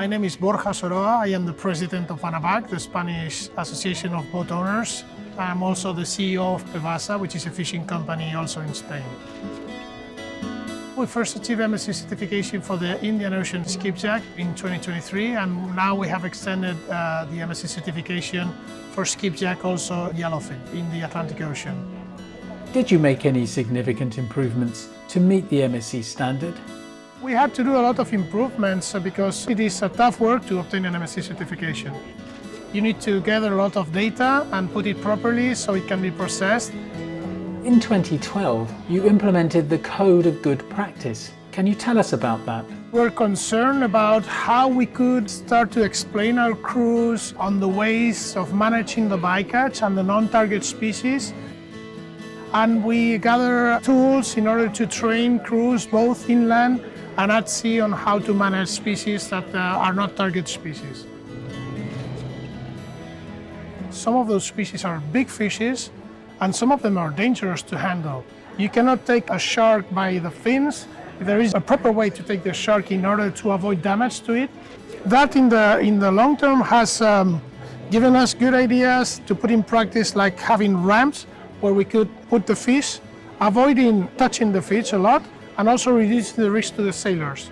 My name is Borja Soroa. I am the president of ANABAC, the Spanish Association of Boat Owners. I'm also the CEO of Pevasa, which is a fishing company also in Spain. We first achieved MSC certification for the Indian Ocean skipjack in 2023, and now we have extended the MSC certification for skipjack also yellowfin in the Atlantic Ocean. Did you make any significant improvements to meet the MSC standard? We had to do a lot of improvements because it is a tough work to obtain an MSC certification. You need to gather a lot of data and put it properly so it can be processed. In 2012, you implemented the Code of Good Practice. Can you tell us about that? We're concerned about how we could start to explain our crews on the ways of managing the bycatch and the non-target species. And we gather tools in order to train crews both inland and at sea on how to manage species that are not target species. Some of those species are big fishes, and some of them are dangerous to handle. You cannot take a shark by the fins. There is a proper way to take the shark in order to avoid damage to it. That in the long term has given us good ideas to put in practice, like having ramps where we could put the fish, avoiding touching the fish a lot, and also reduce the risk to the sailors.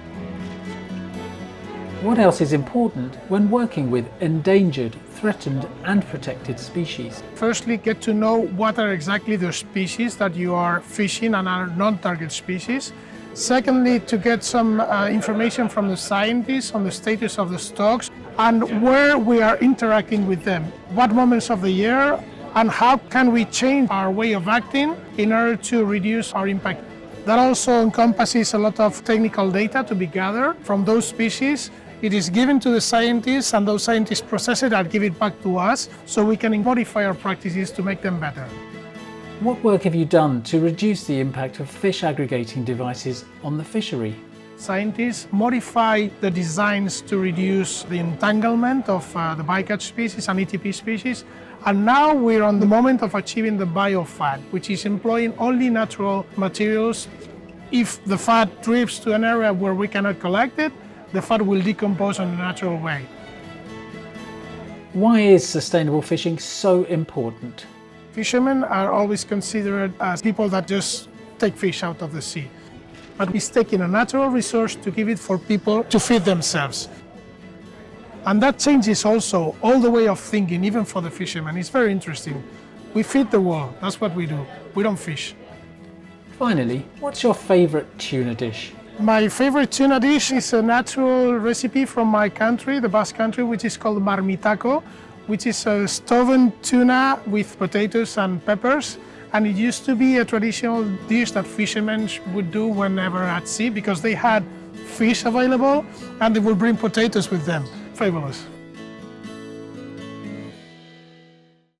What else is important when working with endangered, threatened and protected species? Firstly, get to know what are exactly the species that you are fishing and are non-target species. Secondly, to get some information from the scientists on the status of the stocks and where we are interacting with them, what moments of the year, and how can we change our way of acting in order to reduce our impact. That also encompasses a lot of technical data to be gathered from those species. It is given to the scientists, and those scientists process it and give it back to us so we can modify our practices to make them better. What work have you done to reduce the impact of fish aggregating devices on the fishery? Scientists modify the designs to reduce the entanglement of the bycatch species and ETP species, and now we're on the moment of achieving the biofat, which is employing only natural materials. If the fat drifts to an area where we cannot collect it, the fat will decompose in a natural way. Why is sustainable fishing so important? Fishermen are always considered as people that just take fish out of the sea. But it's taking a natural resource to give it for people to feed themselves. And that changes also all the way of thinking, even for the fishermen. It's very interesting. We feed the world, that's what we do. We don't fish. Finally, what's your favorite tuna dish? My favorite tuna dish is a natural recipe from my country, the Basque country, which is called marmitaco, which is a stoven tuna with potatoes and peppers. And it used to be a traditional dish that fishermen would do whenever at sea because they had fish available and they would bring potatoes with them. Fabulous.